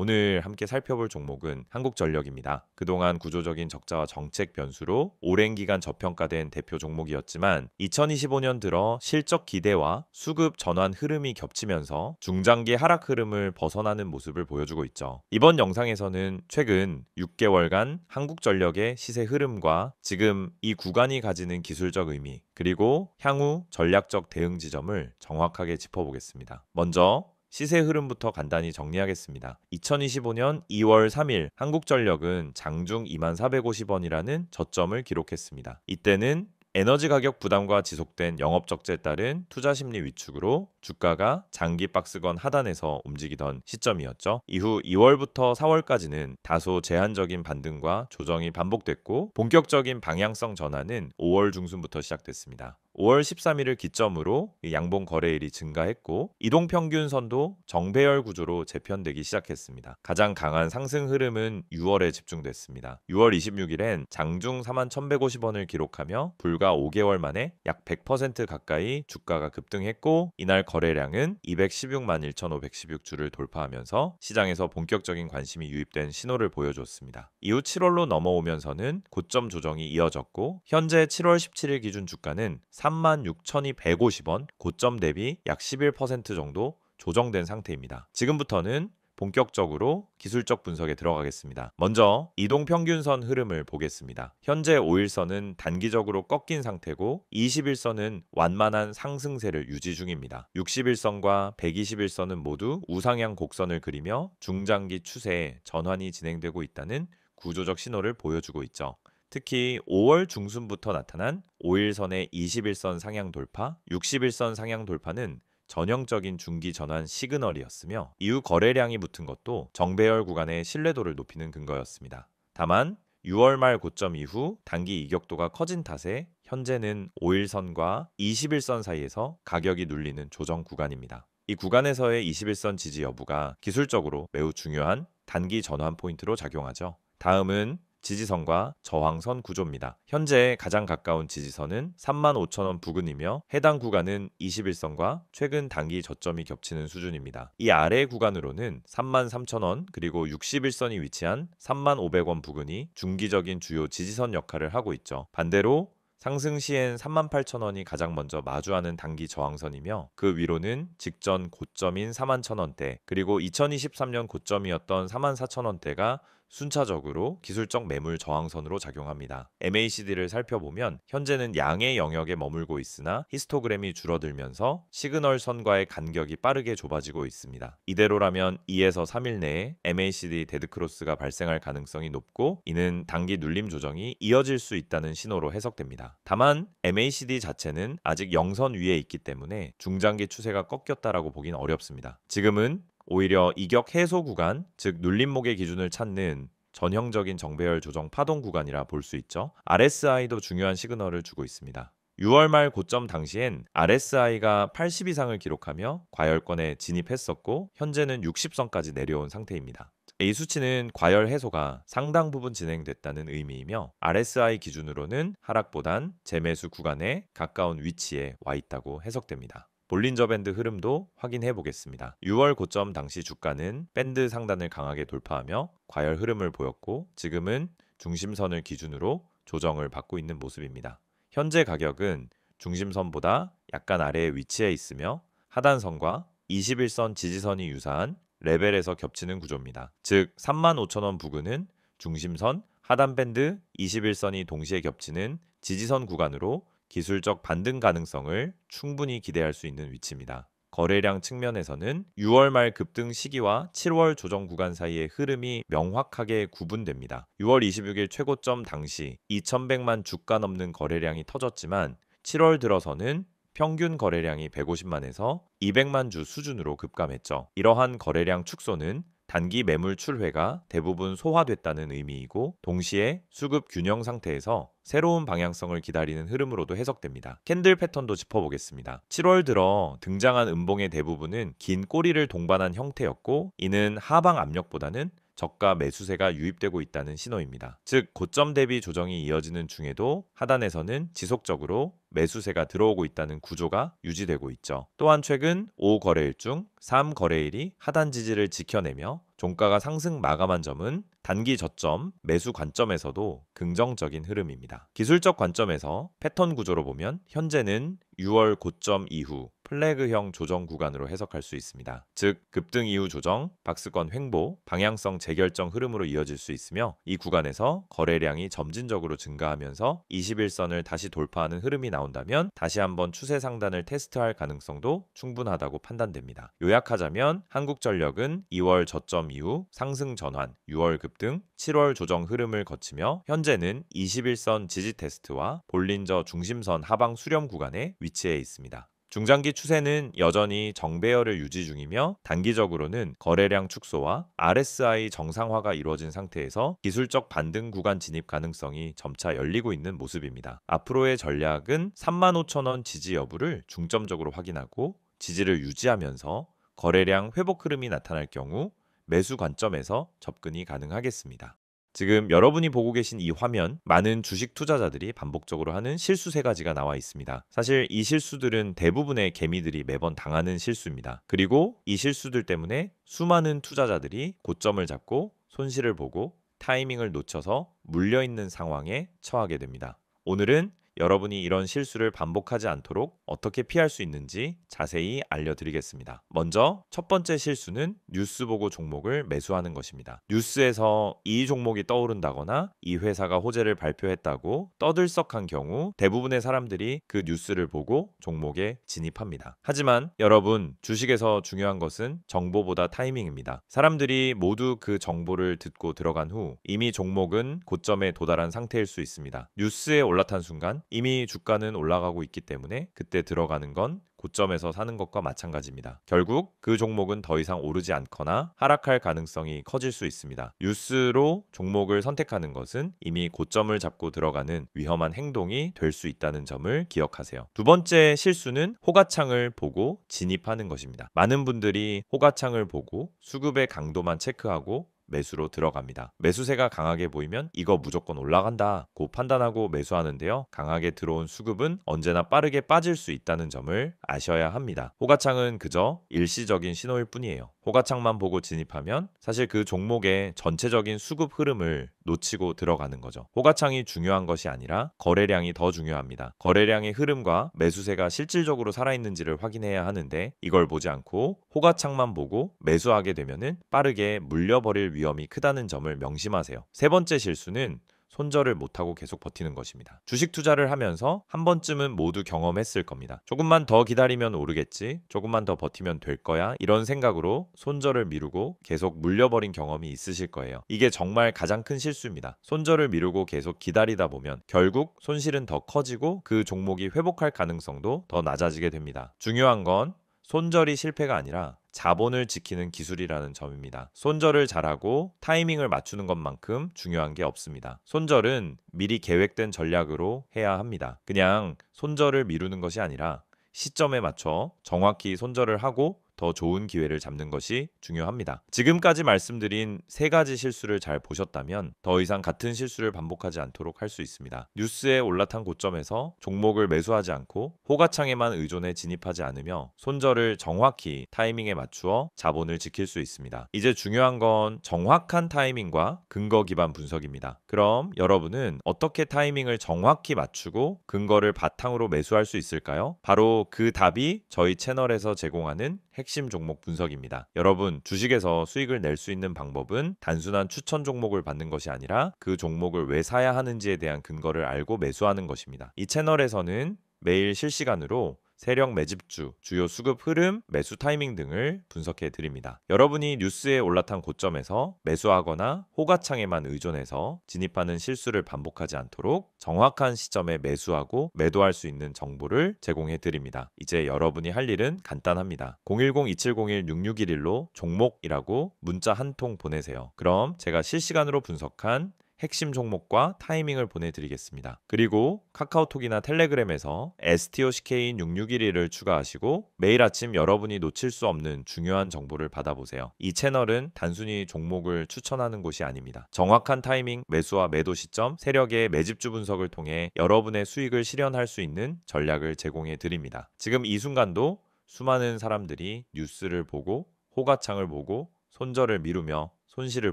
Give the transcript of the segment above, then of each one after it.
오늘 함께 살펴볼 종목은 한국전력입니다. 그동안 구조적인 적자와 정책 변수로 오랜 기간 저평가된 대표 종목이었지만 2025년 들어 실적 기대와 수급 전환 흐름이 겹치면서 중장기 하락 흐름을 벗어나는 모습을 보여주고 있죠. 이번 영상에서는 최근 6개월간 한국전력의 시세 흐름과 지금 이 구간이 가지는 기술적 의미, 그리고 향후 전략적 대응 지점을 정확하게 짚어보겠습니다. 먼저 시세 흐름부터 간단히 정리하겠습니다. 2025년 2월 3일 한국전력은 장중 2450원이라는 저점을 기록했습니다. 이때는 에너지 가격 부담과 지속된 영업 적자에 따른 투자 심리 위축으로 주가가 장기 박스권 하단에서 움직이던 시점이었죠. 이후 2월부터 4월까지는 다소 제한적인 반등과 조정이 반복됐고 본격적인 방향성 전환은 5월 중순부터 시작됐습니다. 5월 13일을 기점으로 양봉 거래일이 증가했고 이동평균선도 정배열 구조로 재편되기 시작했습니다. 가장 강한 상승 흐름은 6월에 집중됐습니다. 6월 26일엔 장중 41,150원을 기록하며 불과 5개월 만에 약 100% 가까이 주가가 급등했고 이날 거래량은 216만 1,516주를 돌파하면서 시장에서 본격적인 관심이 유입된 신호를 보여줬습니다. 이후 7월로 넘어오면서는 고점 조정이 이어졌고 현재 7월 17일 기준 주가는 36,250원, 고점 대비 약 11% 정도 조정된 상태입니다. 지금부터는 본격적으로 기술적 분석에 들어가겠습니다. 먼저 이동평균선 흐름을 보겠습니다. 현재 5일선은 단기적으로 꺾인 상태고 21선은 완만한 상승세를 유지 중입니다. 61선과 121선은 모두 우상향 곡선을 그리며 중장기 추세에 전환이 진행되고 있다는 구조적 신호를 보여주고 있죠. 특히 5월 중순부터 나타난 5일선의 21선 상향 돌파, 61선 상향 돌파는 전형적인 중기 전환 시그널이었으며 이후 거래량이 붙은 것도 정배열 구간의 신뢰도를 높이는 근거였습니다. 다만 6월 말 고점 이후 단기 이격도가 커진 탓에 현재는 5일선과 21선 사이에서 가격이 눌리는 조정 구간입니다. 이 구간에서의 21선 지지 여부가 기술적으로 매우 중요한 단기 전환 포인트로 작용하죠. 다음은 지지선과 저항선 구조입니다. 현재 가장 가까운 지지선은 35,000원 부근이며 해당 구간은 21선과 최근 단기 저점이 겹치는 수준입니다. 이 아래 구간으로는 33,000원 그리고 61선이 위치한 35,000원 부근이 중기적인 주요 지지선 역할을 하고 있죠. 반대로 상승 시엔 38,000원이 가장 먼저 마주하는 단기 저항선이며 그 위로는 직전 고점인 41,000원대 그리고 2023년 고점이었던 44,000원대가 순차적으로 기술적 매물 저항선으로 작용합니다. MACD를 살펴보면 현재는 양의 영역에 머물고 있으나 히스토그램이 줄어들면서 시그널선과의 간격이 빠르게 좁아지고 있습니다. 이대로라면 2에서 3일 내에 MACD 데드크로스가 발생할 가능성이 높고 이는 단기 눌림 조정이 이어질 수 있다는 신호로 해석됩니다. 다만 MACD 자체는 아직 영선 위에 있기 때문에 중장기 추세가 꺾였다라고 보긴 어렵습니다. 지금은 오히려 이격 해소 구간, 즉 눌림목의 기준을 찾는 전형적인 정배열 조정 파동 구간이라 볼 수 있죠. RSI도 중요한 시그널을 주고 있습니다. 6월 말 고점 당시엔 RSI가 80 이상을 기록하며 과열권에 진입했었고 현재는 60선까지 내려온 상태입니다. 이 수치는 과열 해소가 상당 부분 진행됐다는 의미이며 RSI 기준으로는 하락보단 재매수 구간에 가까운 위치에 와 있다고 해석됩니다. 볼린저 밴드 흐름도 확인해 보겠습니다. 6월 고점 당시 주가는 밴드 상단을 강하게 돌파하며 과열 흐름을 보였고 지금은 중심선을 기준으로 조정을 받고 있는 모습입니다. 현재 가격은 중심선보다 약간 아래에 위치해 있으며 하단선과 21선 지지선이 유사한 레벨에서 겹치는 구조입니다. 즉 35,000원 부근은 중심선, 하단 밴드 21선이 동시에 겹치는 지지선 구간으로 기술적 반등 가능성을 충분히 기대할 수 있는 위치입니다. 거래량 측면에서는 6월 말 급등 시기와 7월 조정 구간 사이의 흐름이 명확하게 구분됩니다. 6월 26일 최고점 당시 2,100만 주가 넘는 거래량이 터졌지만 7월 들어서는 평균 거래량이 150만에서 200만 주 수준으로 급감했죠. 이러한 거래량 축소는 단기 매물 출회가 대부분 소화됐다는 의미이고 동시에 수급 균형 상태에서 새로운 방향성을 기다리는 흐름으로도 해석됩니다. 캔들 패턴도 짚어보겠습니다. 7월 들어 등장한 음봉의 대부분은 긴 꼬리를 동반한 형태였고 이는 하방 압력보다는 저가 매수세가 유입되고 있다는 신호입니다. 즉 고점 대비 조정이 이어지는 중에도 하단에서는 지속적으로 매수세가 들어오고 있다는 구조가 유지되고 있죠. 또한 최근 5거래일 중 3거래일이 하단 지지를 지켜내며 종가가 상승 마감한 점은 단기 저점 매수 관점에서도 긍정적인 흐름입니다. 기술적 관점에서 패턴 구조로 보면 현재는 6월 고점 이후 플래그형 조정 구간으로 해석할 수 있습니다. 즉 급등 이후 조정, 박스권 횡보, 방향성 재결정 흐름으로 이어질 수 있으며 이 구간에서 거래량이 점진적으로 증가하면서 21선을 다시 돌파하는 흐름이 나온다면 다시 한번 추세 상단을 테스트할 가능성도 충분하다고 판단됩니다. 요약하자면 한국전력은 2월 저점 이후 상승 전환, 6월 급등, 7월 조정 흐름을 거치며 현재는 21선 지지 테스트와 볼린저 중심선 하방 수렴 구간에 위치해 있습니다. 중장기 추세는 여전히 정배열을 유지 중이며 단기적으로는 거래량 축소와 RSI 정상화가 이루어진 상태에서 기술적 반등 구간 진입 가능성이 점차 열리고 있는 모습입니다. 앞으로의 전략은 35,000원 지지 여부를 중점적으로 확인하고 지지를 유지하면서 거래량 회복 흐름이 나타날 경우 매수 관점에서 접근이 가능하겠습니다. 지금 여러분이 보고 계신 이 화면, 많은 주식 투자자들이 반복적으로 하는 실수 3가지가 나와 있습니다. 사실 이 실수들은 대부분의 개미들이 매번 당하는 실수입니다. 그리고 이 실수들 때문에 수많은 투자자들이 고점을 잡고 손실을 보고 타이밍을 놓쳐서 물려있는 상황에 처하게 됩니다. 오늘은 여러분이 이런 실수를 반복하지 않도록 어떻게 피할 수 있는지 자세히 알려드리겠습니다. 먼저 첫 번째 실수는 뉴스 보고 종목을 매수하는 것입니다. 뉴스에서 이 종목이 떠오른다거나 이 회사가 호재를 발표했다고 떠들썩한 경우 대부분의 사람들이 그 뉴스를 보고 종목에 진입합니다. 하지만 여러분, 주식에서 중요한 것은 정보보다 타이밍입니다. 사람들이 모두 그 정보를 듣고 들어간 후 이미 종목은 고점에 도달한 상태일 수 있습니다. 뉴스에 올라탄 순간 이미 주가는 올라가고 있기 때문에 그때 들어가는 건 고점에서 사는 것과 마찬가지입니다. 결국 그 종목은 더 이상 오르지 않거나 하락할 가능성이 커질 수 있습니다. 뉴스로 종목을 선택하는 것은 이미 고점을 잡고 들어가는 위험한 행동이 될 수 있다는 점을 기억하세요. 두 번째 실수는 호가창을 보고 진입하는 것입니다. 많은 분들이 호가창을 보고 수급의 강도만 체크하고 매수로 들어갑니다. 매수세가 강하게 보이면 이거 무조건 올라간다고 판단하고 매수하는데요. 강하게 들어온 수급은 언제나 빠르게 빠질 수 있다는 점을 아셔야 합니다. 호가창은 그저 일시적인 신호일 뿐이에요. 호가창만 보고 진입하면 사실 그 종목의 전체적인 수급 흐름을 놓치고 들어가는 거죠. 호가창이 중요한 것이 아니라 거래량이 더 중요합니다. 거래량의 흐름과 매수세가 실질적으로 살아있는지를 확인해야 하는데 이걸 보지 않고 호가창만 보고 매수하게 되면은 빠르게 물려버릴 위험이 크다는 점을 명심하세요. 세 번째 실수는 손절을 못하고 계속 버티는 것입니다. 주식 투자를 하면서 한 번쯤은 모두 경험했을 겁니다. 조금만 더 기다리면 오르겠지, 조금만 더 버티면 될 거야, 이런 생각으로 손절을 미루고 계속 물려버린 경험이 있으실 거예요. 이게 정말 가장 큰 실수입니다. 손절을 미루고 계속 기다리다 보면 결국 손실은 더 커지고 그 종목이 회복할 가능성도 더 낮아지게 됩니다. 중요한 건 손절이 실패가 아니라 자본을 지키는 기술이라는 점입니다. 손절을 잘하고 타이밍을 맞추는 것만큼 중요한 게 없습니다. 손절은 미리 계획된 전략으로 해야 합니다. 그냥 손절을 미루는 것이 아니라 시점에 맞춰 정확히 손절을 하고 더 좋은 기회를 잡는 것이 중요합니다. 지금까지 말씀드린 3가지 실수를 잘 보셨다면 더 이상 같은 실수를 반복하지 않도록 할 수 있습니다. 뉴스에 올라탄 고점에서 종목을 매수하지 않고 호가창에만 의존해 진입하지 않으며 손절을 정확히 타이밍에 맞추어 자본을 지킬 수 있습니다. 이제 중요한 건 정확한 타이밍과 근거 기반 분석입니다. 그럼 여러분은 어떻게 타이밍을 정확히 맞추고 근거를 바탕으로 매수할 수 있을까요? 바로 그 답이 저희 채널에서 제공하는 핵심 종목 분석입니다. 여러분, 주식에서 수익을 낼 수 있는 방법은 단순한 추천 종목을 받는 것이 아니라 그 종목을 왜 사야 하는지에 대한 근거를 알고 매수하는 것입니다. 이 채널에서는 매일 실시간으로 세력 매집주, 주요 수급 흐름, 매수 타이밍 등을 분석해 드립니다. 여러분이 뉴스에 올라탄 고점에서 매수하거나 호가창에만 의존해서 진입하는 실수를 반복하지 않도록 정확한 시점에 매수하고 매도할 수 있는 정보를 제공해 드립니다. 이제 여러분이 할 일은 간단합니다. 010-2701-6611로 종목이라고 문자 한 통 보내세요. 그럼 제가 실시간으로 분석한 핵심 종목과 타이밍을 보내드리겠습니다. 그리고 카카오톡이나 텔레그램에서 STOCK인 6611을 추가하시고 매일 아침 여러분이 놓칠 수 없는 중요한 정보를 받아보세요. 이 채널은 단순히 종목을 추천하는 곳이 아닙니다. 정확한 타이밍, 매수와 매도 시점, 세력의 매집주 분석을 통해 여러분의 수익을 실현할 수 있는 전략을 제공해 드립니다. 지금 이 순간도 수많은 사람들이 뉴스를 보고 호가창을 보고 손절을 미루며 손실을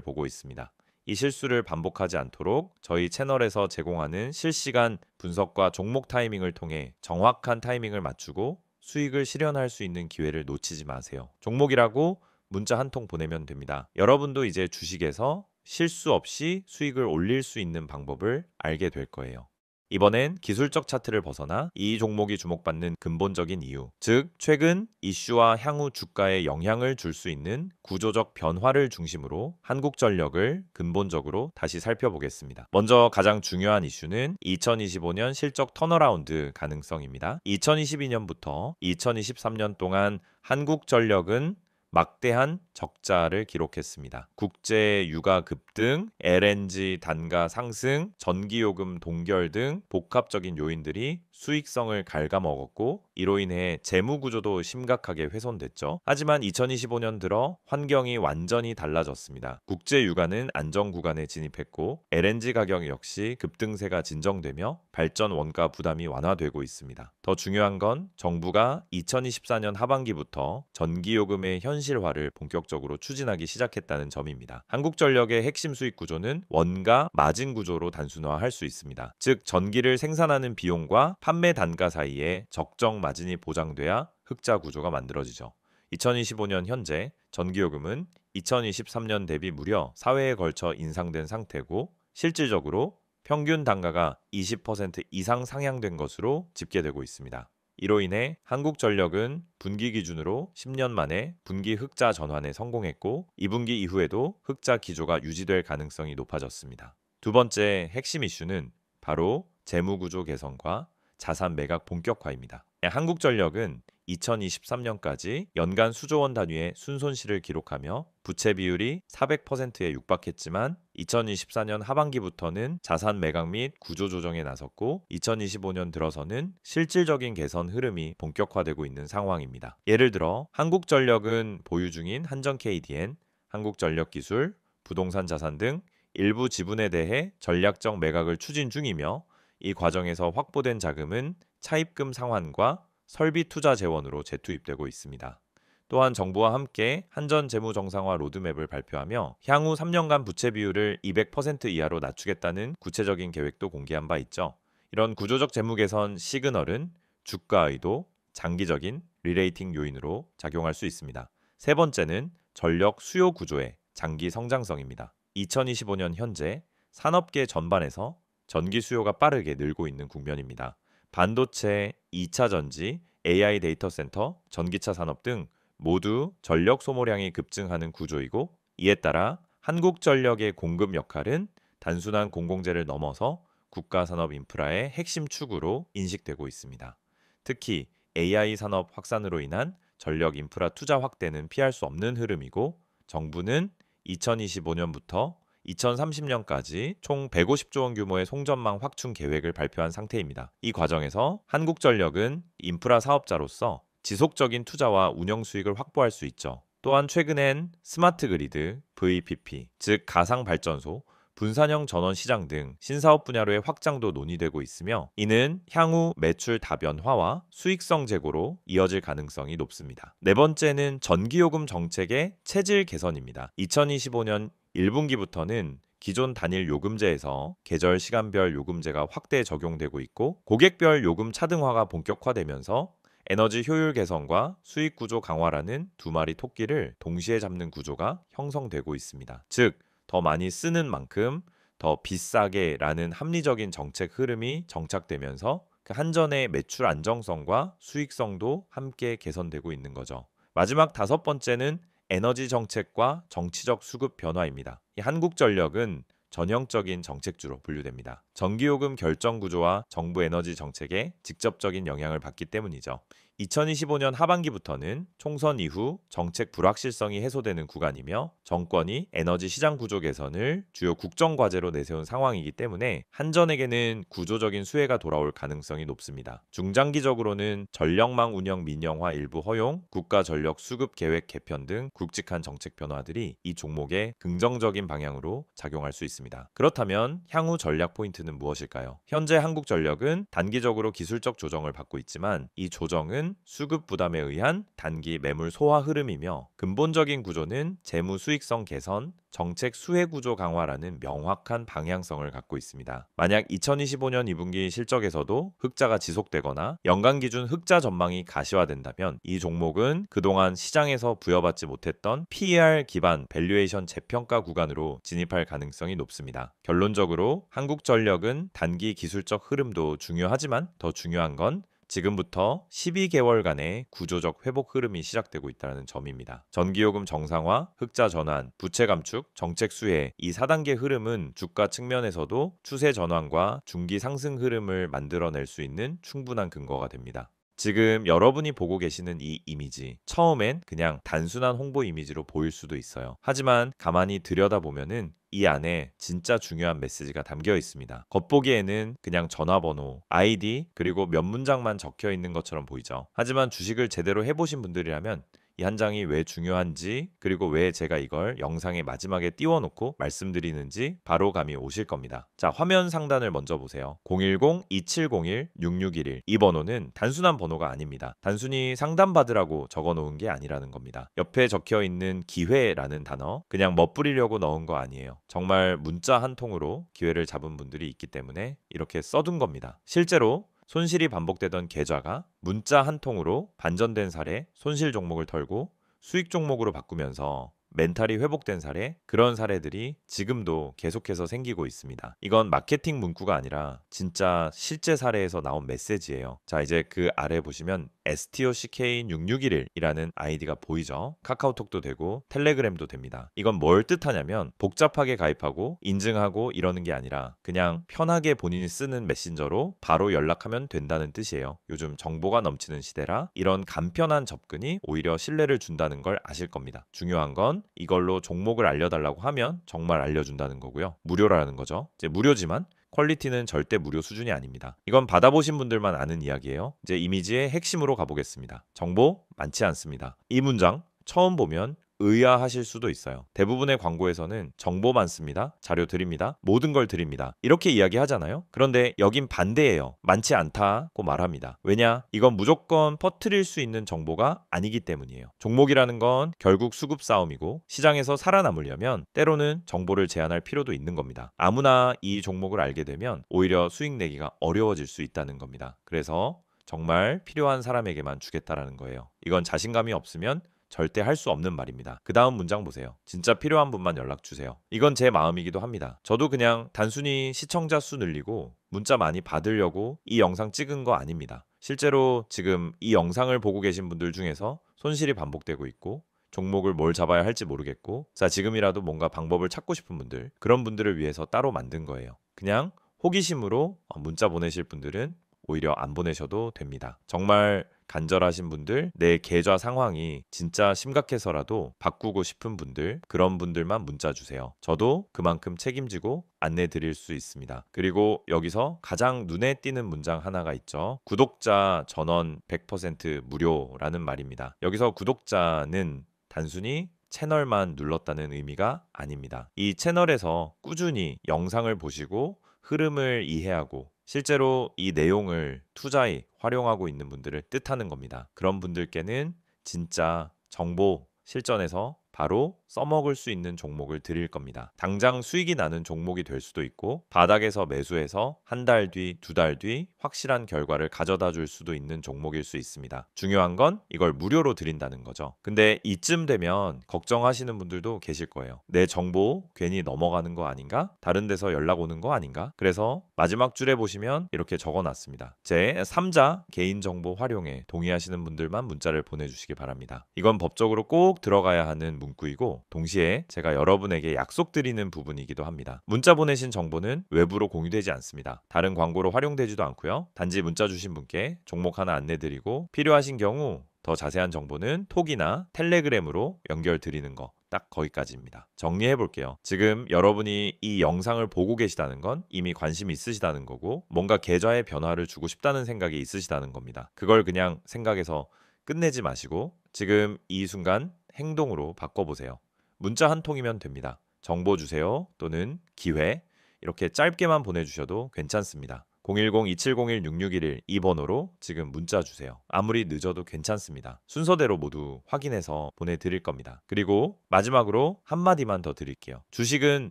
보고 있습니다. 이 실수를 반복하지 않도록 저희 채널에서 제공하는 실시간 분석과 종목 타이밍을 통해 정확한 타이밍을 맞추고 수익을 실현할 수 있는 기회를 놓치지 마세요. 종목이라고 문자 한 통 보내면 됩니다. 여러분도 이제 주식에서 실수 없이 수익을 올릴 수 있는 방법을 알게 될 거예요. 이번엔 기술적 차트를 벗어나 이 종목이 주목받는 근본적인 이유, 즉 최근 이슈와 향후 주가에 영향을 줄 수 있는 구조적 변화를 중심으로 한국전력을 근본적으로 다시 살펴보겠습니다. 먼저 가장 중요한 이슈는 2025년 실적 턴어라운드 가능성입니다. 2022년부터 2023년 동안 한국전력은 막대한 적자를 기록했습니다. 국제 유가 급등, LNG 단가 상승, 전기요금 동결 등 복합적인 요인들이 수익성을 갉아먹었고 이로 인해 재무 구조도 심각하게 훼손됐죠. 하지만 2025년 들어 환경이 완전히 달라졌습니다. 국제 유가는 안정 구간에 진입했고 LNG 가격 역시 급등세가 진정되며 발전 원가 부담이 완화되고 있습니다. 더 중요한 건 정부가 2024년 하반기부터 전기요금의 현실화를 본격적으로 추진하기 시작했다는 점입니다. 한국전력의 핵심 수익 구조는 원가 마진 구조로 단순화할 수 있습니다. 즉 전기를 생산하는 비용과 판매 단가 사이에 적정 마진이 보장돼야 흑자 구조가 만들어지죠. 2025년 현재 전기요금은 2023년 대비 무려 4회에 걸쳐 인상된 상태고 실질적으로 평균 단가가 20% 이상 상향된 것으로 집계되고 있습니다. 이로 인해 한국전력은 분기 기준으로 10년 만에 분기 흑자 전환에 성공했고 2분기 이후에도 흑자 기조가 유지될 가능성이 높아졌습니다. 두 번째 핵심 이슈는 바로 재무구조 개선과 자산 매각 본격화입니다. 한국전력은 2023년까지 연간 수조 원 단위의 순손실을 기록하며 부채 비율이 400%에 육박했지만 2024년 하반기부터는 자산 매각 및 구조 조정에 나섰고 2025년 들어서는 실질적인 개선 흐름이 본격화되고 있는 상황입니다. 예를 들어 한국전력은 보유 중인 한전 KDN, 한국전력기술, 부동산 자산 등 일부 지분에 대해 전략적 매각을 추진 중이며 이 과정에서 확보된 자금은 차입금 상환과 설비 투자 재원으로 재투입되고 있습니다. 또한 정부와 함께 한전 재무 정상화 로드맵을 발표하며 향후 3년간 부채 비율을 200% 이하로 낮추겠다는 구체적인 계획도 공개한 바 있죠. 이런 구조적 재무 개선 시그널은 주가의도 장기적인 리레이팅 요인으로 작용할 수 있습니다. 세 번째는 전력 수요 구조의 장기 성장성입니다. 2025년 현재 산업계 전반에서 전기 수요가 빠르게 늘고 있는 국면입니다. 반도체, 2차 전지, AI 데이터 센터, 전기차 산업 등 모두 전력 소모량이 급증하는 구조이고 이에 따라 한국전력의 공급 역할은 단순한 공공재를 넘어서 국가산업 인프라의 핵심 축으로 인식되고 있습니다. 특히 AI 산업 확산으로 인한 전력 인프라 투자 확대는 피할 수 없는 흐름이고 정부는 2025년부터 2030년까지 총 150조 원 규모의 송전망 확충 계획을 발표한 상태입니다. 이 과정에서 한국전력은 인프라 사업자로서 지속적인 투자와 운영 수익을 확보할 수 있죠. 또한 최근엔 스마트 그리드, VPP, 즉 가상 발전소, 분산형 전원 시장 등 신사업 분야로의 확장도 논의되고 있으며 이는 향후 매출 다변화와 수익성 제고로 이어질 가능성이 높습니다. 네 번째는 전기요금 정책의 체질 개선입니다. 2025년 1분기부터는 기존 단일 요금제에서 계절 시간별 요금제가 확대 적용되고 있고 고객별 요금 차등화가 본격화되면서 에너지 효율 개선과 수익 구조 강화라는 두 마리 토끼를 동시에 잡는 구조가 형성되고 있습니다. 즉, 더 많이 쓰는 만큼 더 비싸게라는 합리적인 정책 흐름이 정착되면서 그 한전의 매출 안정성과 수익성도 함께 개선되고 있는 거죠. 마지막 다섯 번째는 에너지 정책과 정치적 수급 변화입니다. 이 한국전력은 전형적인 정책주로 분류됩니다. 전기요금 결정 구조와 정부 에너지 정책에 직접적인 영향을 받기 때문이죠. 2025년 하반기부터는 총선 이후 정책 불확실성이 해소되는 구간이며 정권이 에너지 시장 구조 개선을 주요 국정 과제로 내세운 상황이기 때문에 한전에게는 구조적인 수혜가 돌아올 가능성이 높습니다. 중장기적으로는 전력망 운영 민영화 일부 허용, 국가 전력 수급 계획 개편 등 굵직한 정책 변화들이 이 종목에 긍정적인 방향으로 작용할 수 있습니다. 그렇다면 향후 전략 포인트는 무엇일까요? 현재 한국전력은 단기적으로 기술적 조정을 받고 있지만 이 조정은 수급 부담에 의한 단기 매물 소화 흐름이며 근본적인 구조는 재무 수익성 개선, 정책 수혜 구조 강화라는 명확한 방향성을 갖고 있습니다. 만약 2025년 2분기 실적에서도 흑자가 지속되거나 연간 기준 흑자 전망이 가시화된다면 이 종목은 그동안 시장에서 부여받지 못했던 PER 기반 밸류에이션 재평가 구간으로 진입할 가능성이 높습니다. 결론적으로 한국전력은 단기 기술적 흐름도 중요하지만 더 중요한 건 지금부터 12개월간의 구조적 회복 흐름이 시작되고 있다는 점입니다. 전기요금 정상화, 흑자 전환, 부채 감축, 정책 수혜 이 4단계 흐름은 주가 측면에서도 추세 전환과 중기 상승 흐름을 만들어낼 수 있는 충분한 근거가 됩니다. 지금 여러분이 보고 계시는 이 이미지, 처음엔 그냥 단순한 홍보 이미지로 보일 수도 있어요. 하지만 가만히 들여다보면은 이 안에 진짜 중요한 메시지가 담겨 있습니다. 겉보기에는 그냥 전화번호, 아이디, 그리고 몇 문장만 적혀 있는 것처럼 보이죠. 하지만 주식을 제대로 해보신 분들이라면 이 한 장이 왜 중요한지, 그리고 왜 제가 이걸 영상의 마지막에 띄워놓고 말씀드리는지 바로 감이 오실 겁니다. 자, 화면 상단을 먼저 보세요. 010-2701-6611 이 번호는 단순한 번호가 아닙니다. 단순히 상담받으라고 적어놓은 게 아니라는 겁니다. 옆에 적혀 있는 기회라는 단어, 그냥 멋부리려고 넣은 거 아니에요. 정말 문자 한 통으로 기회를 잡은 분들이 있기 때문에 이렇게 써둔 겁니다. 실제로 손실이 반복되던 계좌가 문자 한 통으로 반전된 사례, 손실 종목을 털고 수익 종목으로 바꾸면서 멘탈이 회복된 사례, 그런 사례들이 지금도 계속해서 생기고 있습니다. 이건 마케팅 문구가 아니라 진짜 실제 사례에서 나온 메시지예요. 자, 이제 그 아래 보시면 STOCK6611이라는 아이디가 보이죠? 카카오톡도 되고 텔레그램도 됩니다. 이건 뭘 뜻하냐면 복잡하게 가입하고 인증하고 이러는 게 아니라 그냥 편하게 본인이 쓰는 메신저로 바로 연락하면 된다는 뜻이에요. 요즘 정보가 넘치는 시대라 이런 간편한 접근이 오히려 신뢰를 준다는 걸 아실 겁니다. 중요한 건 이걸로 종목을 알려달라고 하면 정말 알려준다는 거고요. 무료라는 거죠. 이제 무료지만 퀄리티는 절대 무료 수준이 아닙니다. 이건 받아보신 분들만 아는 이야기예요. 이제 이미지의 핵심으로 가보겠습니다. 정보 많지 않습니다. 이 문장 처음 보면 의아하실 수도 있어요. 대부분의 광고에서는 정보 많습니다. 자료 드립니다. 모든 걸 드립니다. 이렇게 이야기하잖아요. 그런데 여긴 반대예요. 많지 않다고 말합니다. 왜냐? 이건 무조건 퍼뜨릴 수 있는 정보가 아니기 때문이에요. 종목이라는 건 결국 수급 싸움이고 시장에서 살아남으려면 때로는 정보를 제한할 필요도 있는 겁니다. 아무나 이 종목을 알게 되면 오히려 수익 내기가 어려워질 수 있다는 겁니다. 그래서 정말 필요한 사람에게만 주겠다라는 거예요. 이건 자신감이 없으면 절대 할 수 없는 말입니다. 그 다음 문장 보세요. 진짜 필요한 분만 연락 주세요. 이건 제 마음이기도 합니다. 저도 그냥 단순히 시청자 수 늘리고 문자 많이 받으려고 이 영상 찍은 거 아닙니다. 실제로 지금 이 영상을 보고 계신 분들 중에서 손실이 반복되고 있고 종목을 뭘 잡아야 할지 모르겠고 자, 지금이라도 뭔가 방법을 찾고 싶은 분들, 그런 분들을 위해서 따로 만든 거예요. 그냥 호기심으로 문자 보내실 분들은 오히려 안 보내셔도 됩니다. 정말 간절하신 분들, 내 계좌 상황이 진짜 심각해서라도 바꾸고 싶은 분들, 그런 분들만 문자 주세요. 저도 그만큼 책임지고 안내 드릴 수 있습니다. 그리고 여기서 가장 눈에 띄는 문장 하나가 있죠. 구독자 전원 100% 무료라는 말입니다. 여기서 구독자는 단순히 채널만 눌렀다는 의미가 아닙니다. 이 채널에서 꾸준히 영상을 보시고 흐름을 이해하고 실제로 이 내용을 투자에 활용하고 있는 분들을 뜻하는 겁니다. 그런 분들께는 진짜 정보 실전에서 바로 써먹을 수 있는 종목을 드릴 겁니다. 당장 수익이 나는 종목이 될 수도 있고 바닥에서 매수해서 한 달 뒤, 두 달 뒤 확실한 결과를 가져다 줄 수도 있는 종목일 수 있습니다. 중요한 건 이걸 무료로 드린다는 거죠. 근데 이쯤 되면 걱정하시는 분들도 계실 거예요. 내 정보 괜히 넘어가는 거 아닌가? 다른 데서 연락 오는 거 아닌가? 그래서 마지막 줄에 보시면 이렇게 적어놨습니다. 제 3자 개인정보 활용에 동의하시는 분들만 문자를 보내주시기 바랍니다. 이건 법적으로 꼭 들어가야 하는 문구이고 동시에 제가 여러분에게 약속드리는 부분이기도 합니다. 문자 보내신 정보는 외부로 공유되지 않습니다. 다른 광고로 활용되지도 않고요. 단지 문자 주신 분께 종목 하나 안내드리고 필요하신 경우 더 자세한 정보는 톡이나 텔레그램으로 연결드리는 거 딱 거기까지입니다. 정리해 볼게요. 지금 여러분이 이 영상을 보고 계시다는 건 이미 관심이 있으시다는 거고 뭔가 계좌에 변화를 주고 싶다는 생각이 있으시다는 겁니다. 그걸 그냥 생각해서 끝내지 마시고 지금 이 순간 행동으로 바꿔보세요. 문자 한 통이면 됩니다. 정보 주세요 또는 기회 이렇게 짧게만 보내주셔도 괜찮습니다. 010-2701-6611 이 번호로 지금 문자 주세요. 아무리 늦어도 괜찮습니다. 순서대로 모두 확인해서 보내드릴 겁니다. 그리고 마지막으로 한마디만 더 드릴게요. 주식은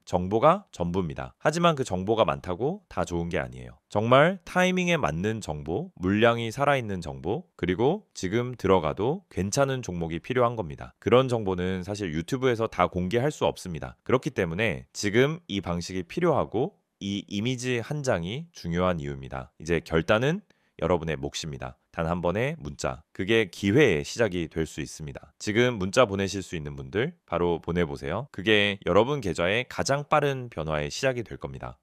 정보가 전부입니다. 하지만 그 정보가 많다고 다 좋은 게 아니에요. 정말 타이밍에 맞는 정보, 물량이 살아있는 정보, 그리고 지금 들어가도 괜찮은 종목이 필요한 겁니다. 그런 정보는 사실 유튜브에서 다 공개할 수 없습니다. 그렇기 때문에 지금 이 방식이 필요하고 이 이미지 한 장이 중요한 이유입니다. 이제 결단은 여러분의 몫입니다. 단 한 번의 문자. 그게 기회의 시작이 될 수 있습니다. 지금 문자 보내실 수 있는 분들 바로 보내보세요. 그게 여러분 계좌의 가장 빠른 변화의 시작이 될 겁니다.